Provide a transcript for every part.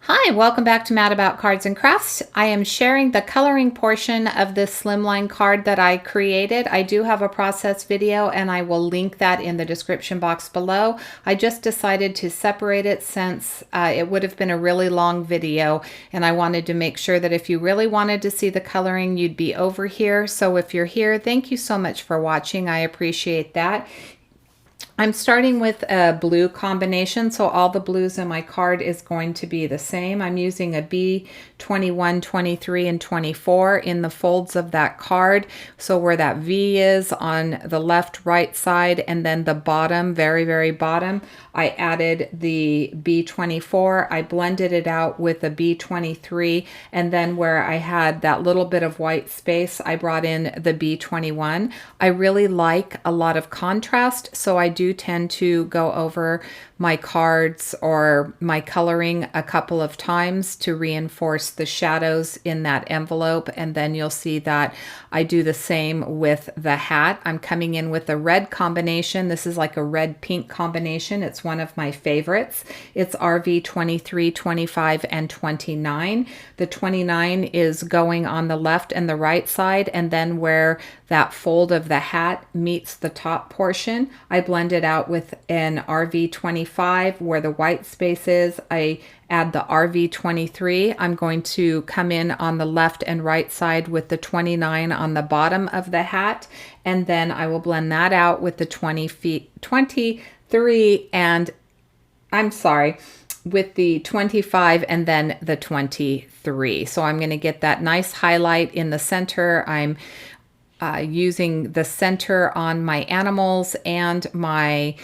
Hi, welcome back to Mad About Cards and Crafts. I am sharing the coloring portion of this Slimline card that I created. I do have a process video and I will link that in the description box below. I just decided to separate it since it would have been a really long video, and I wanted to make sure that if you really wanted to see the coloring, you'd be over here. So if you're here, thank you so much for watching. I appreciate that. I'm starting with a blue combination, so all the blues in my card is going to be the same. I'm using a B21, 23, and 24 in the folds of that card. So where that V is on the left, right side, and then the bottom, very, very bottom, I added the B24. I blended it out with a B23, and then where I had that little bit of white space, I brought in the B21. I really like a lot of contrast, so I do tend to go over my cards or my coloring a couple of times to reinforce the shadows in that envelope, and then you'll see that I do the same with the hat. I'm coming in with a red combination. This is like a red-pink combination. It's one of my favorites. It's RV 23, 25, and 29. The 29 is going on the left and the right side, and then where that fold of the hat meets the top portion, I blend it out with an RV 25. Where the white space is, I add the RV 23. I'm going to come in on the left and right side with the 29 on the bottom of the hat, and then I will blend that out with the 23 and with the 25 and then the 23. So I'm going to get that nice highlight in the center. I'm using the center on my animals and my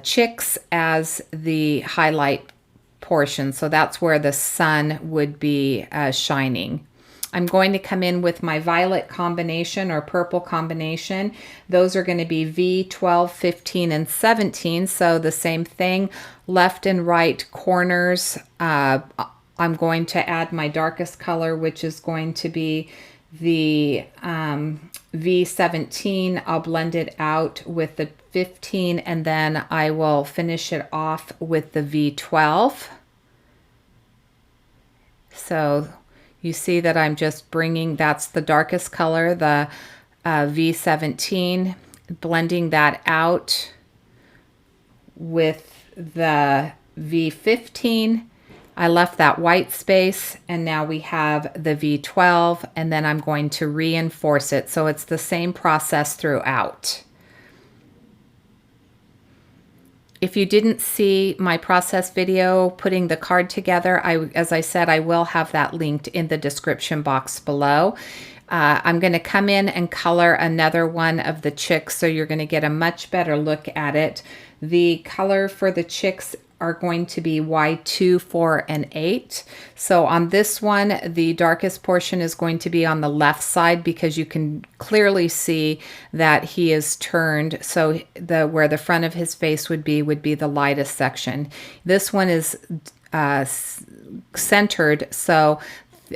chicks as the highlight portion. So that's where the sun would be shining. I'm going to come in with my violet combination or purple combination. Those are going to be V12, 15, and 17. So the same thing, left and right corners. I'm going to add my darkest color, which is going to be the V17. I'll blend it out with the 15, and then I will finish it off with the V12. So you see that I'm just bringing, that's the darkest color, the V17, blending that out with the V15. I left that white space, and now we have the V12, and then I'm going to reinforce it. So it's the same process throughout. If you didn't see my process video putting the card together, as I said, I will have that linked in the description box below. I'm going to come in and color another one of the chicks, so you're going to get a much better look at it. The color for the chicks are going to be Y2, 4, and 8. So on this one, the darkest portion is going to be on the left side because you can clearly see that he is turned. So where the front of his face would be the lightest section. This one is centered, so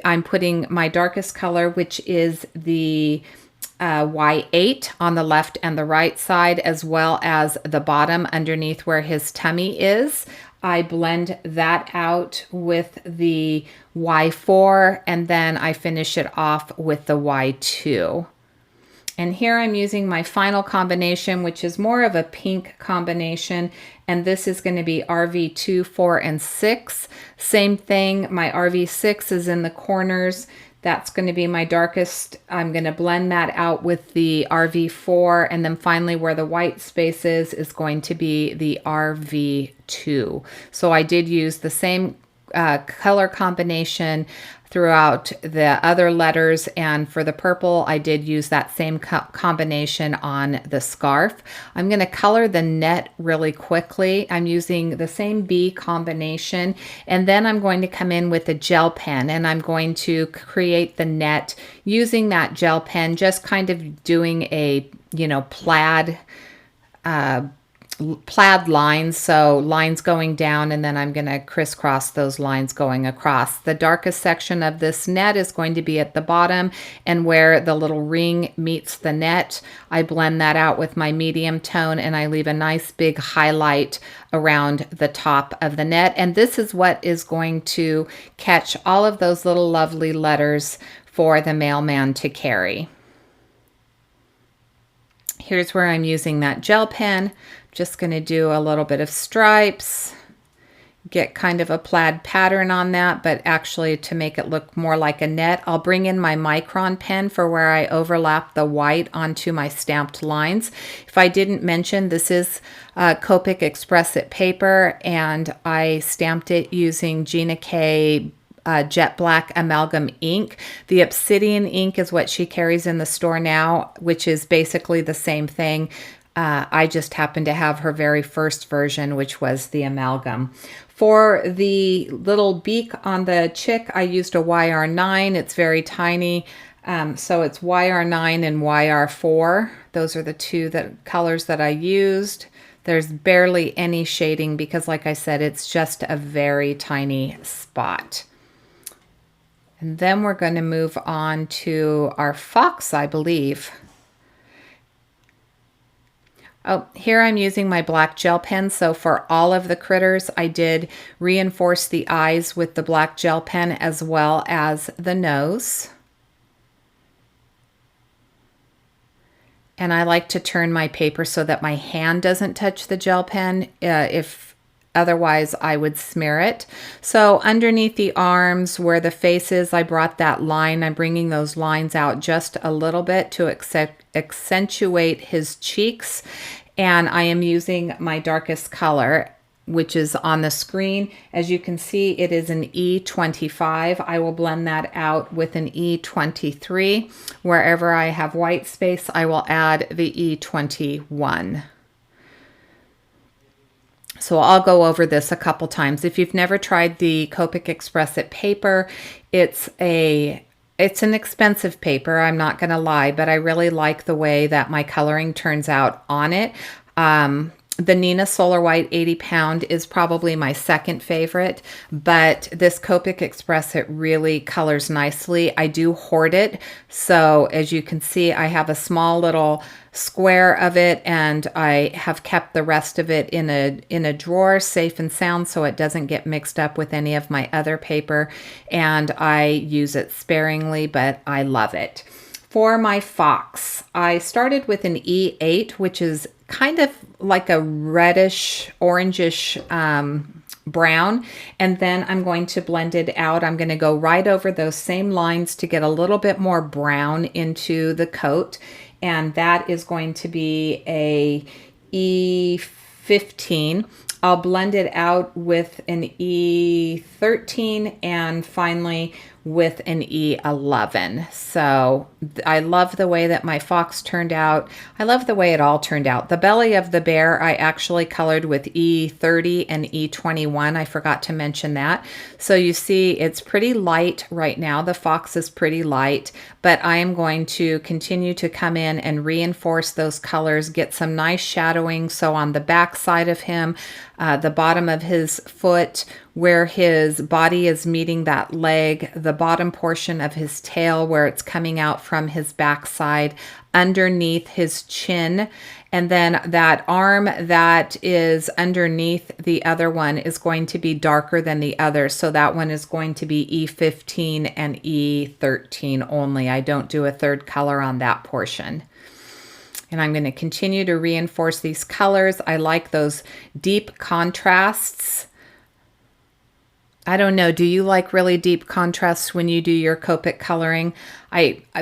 I'm putting my darkest color, which is the Y8 on the left and the right side, as well as the bottom underneath where his tummy is. I blend that out with the Y4, and then I finish it off with the Y2. And here I'm using my final combination, which is more of a pink combination, and this is going to be RV2, 4, and 6. Same thing, my RV6 is in the corners. That's going to be my darkest. I'm going to blend that out with the RV4, and then finally where the white space is going to be the RV2. So I did use the same color combination throughout the other letters, and for the purple I did use that same combination on the scarf. I'm going to color the net really quickly. I'm using the same B combination, and then I'm going to come in with a gel pen, and I'm going to create the net using that gel pen, just kind of doing a plaid plaid lines, so lines going down, and then I'm going to crisscross those lines going across. The darkest section of this net is going to be at the bottom, and where the little ring meets the net, I blend that out with my medium tone, and I leave a nice big highlight around the top of the net. And this is what is going to catch all of those little lovely letters for the mailman to carry. Here's where I'm using that gel pen. Just going to do a little bit of stripes, get kind of a plaid pattern on that, but actually to make it look more like a net, I'll bring in my micron pen for where I overlap the white onto my stamped lines. If I didn't mention, this is Copic Express It paper, and I stamped it using Gina K jet black amalgam ink. The obsidian ink is what she carries in the store now, which is basically the same thing. I just happened to have her very first version, which was the amalgam. For the little beak on the chick, I used a YR9. It's very tiny. So it's YR9 and YR4. Those are the two colors that I used. There's barely any shading because, like I said, it's just a very tiny spot. And then we're going to move on to our fox, I believe. Oh, here I'm using my black gel pen. So for all of the critters, I did reinforce the eyes with the black gel pen as well as the nose. And I like to turn my paper so that my hand doesn't touch the gel pen. Otherwise, I would smear it. So underneath the arms where the face is, I brought that line. I'm bringing those lines out just a little bit to accentuate his cheeks. And I am using my darkest color, which is on the screen. As you can see, it is an E25. I will blend that out with an E23. Wherever I have white space, I will add the E21. So I'll go over this a couple times. If you've never tried the Copic Express It paper, it's an expensive paper, I'm not going to lie, but I really like the way that my coloring turns out on it. The Nina Solar White 80 pound is probably my second favorite, but this Copic Express, it really colors nicely. I do hoard it. So as you can see, I have a small little square of it, and I have kept the rest of it in a drawer, safe and sound, so it doesn't get mixed up with any of my other paper. And I use it sparingly, but I love it. For my fox, I started with an E8, which is kind of like a reddish, orangish brown, and then I'm going to blend it out. I'm going to go right over those same lines to get a little bit more brown into the coat, and that is going to be a E15. I'll blend it out with an E13 and finally with an E11. So I love the way that my fox turned out. I love the way it all turned out. The belly of the bear, I actually colored with E30 and E21. I forgot to mention that. So you see it's pretty light right now. The fox is pretty light, but I am going to continue to come in and reinforce those colors, get some nice shadowing. So on the back side of him, the bottom of his foot, where his body is meeting that leg, the bottom portion of his tail where it's coming out from his backside, underneath his chin, and then that arm that is underneath the other one is going to be darker than the other. So that one is going to be E15 and E13 only. I don't do a third color on that portion. And I'm going to continue to reinforce these colors. I like those deep contrasts. I don't know. Do you like really deep contrasts when you do your Copic coloring?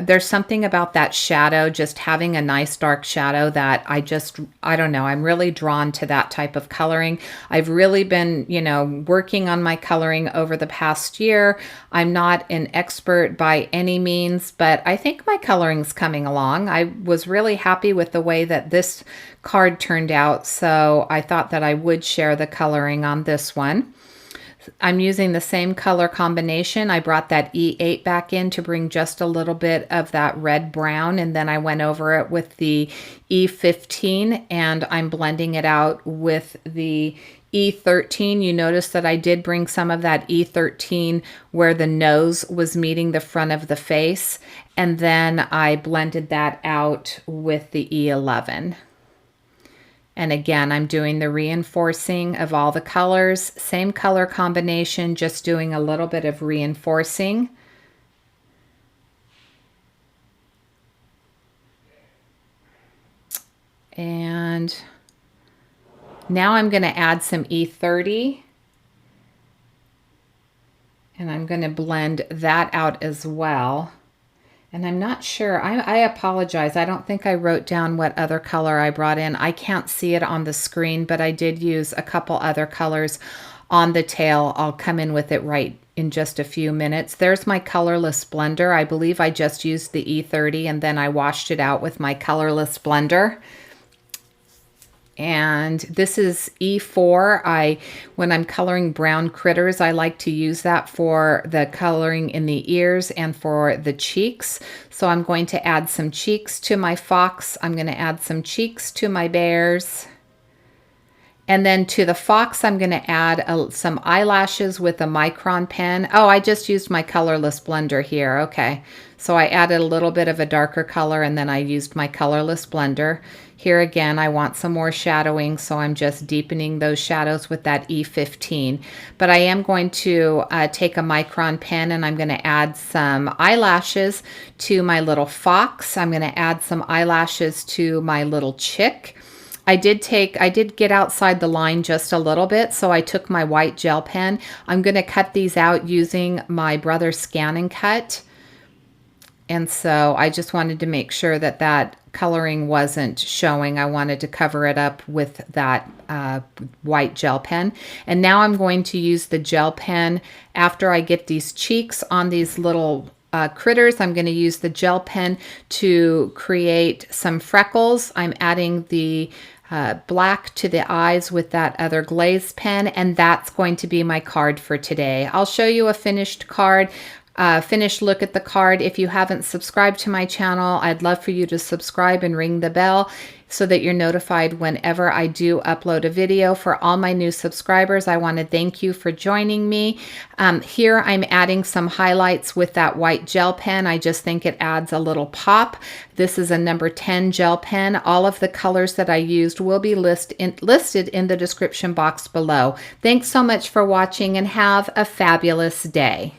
There's something about that shadow, just having a nice dark shadow that I don't know. I'm really drawn to that type of coloring. I've really been, working on my coloring over the past year. I'm not an expert by any means, but I think my coloring's coming along. I was really happy with the way that this card turned out, so I thought that I would share the coloring on this one. I'm using the same color combination. I brought that E8 back in to bring just a little bit of that red brown, and then I went over it with the E15, and I'm blending it out with the E13. You notice that I did bring some of that E13 where the nose was meeting the front of the face, and then I blended that out with the E11. And again, I'm doing the reinforcing of all the colors, same color combination, just doing a little bit of reinforcing. And now I'm going to add some E30. And I'm going to blend that out as well. And I'm not sure, I apologize. I don't think I wrote down what other color I brought in. I can't see it on the screen, but I did use a couple other colors on the tail. I'll come in with it right in just a few minutes. There's my Colorless Blender. I believe I just used the E30 and then I washed it out with my Colorless Blender. And this is E4. When I'm coloring brown critters, I like to use that for the coloring in the ears and for the cheeks. So I'm going to add some cheeks to my fox. I'm going to add some cheeks to my bears. And then to the fox, I'm going to add some eyelashes with a micron pen. Oh, I just used my Colorless Blender here. Okay. So I added a little bit of a darker color and then I used my Colorless Blender. Here again, I want some more shadowing, so I'm just deepening those shadows with that E15. But I am going to take a micron pen and I'm going to add some eyelashes to my little fox. I'm going to add some eyelashes to my little chick. I did get outside the line just a little bit, so I took my white gel pen. I'm going to cut these out using my brother's Scan and Cut. And so I just wanted to make sure that that coloring wasn't showing. I wanted to cover it up with that white gel pen. And now I'm going to use the gel pen after I get these cheeks on these little critters. I'm going to use the gel pen to create some freckles. I'm adding the black to the eyes with that other glaze pen, and that's going to be my card for today. I'll show you a finished card. Finished look at the card. If you haven't subscribed to my channel, I'd love for you to subscribe and ring the bell so that you're notified whenever I do upload a video. For all my new subscribers, I want to thank you for joining me. Here I'm adding some highlights with that white gel pen. I just think it adds a little pop. This is a number 10 gel pen. All of the colors that I used will be listed in the description box below. Thanks so much for watching and have a fabulous day.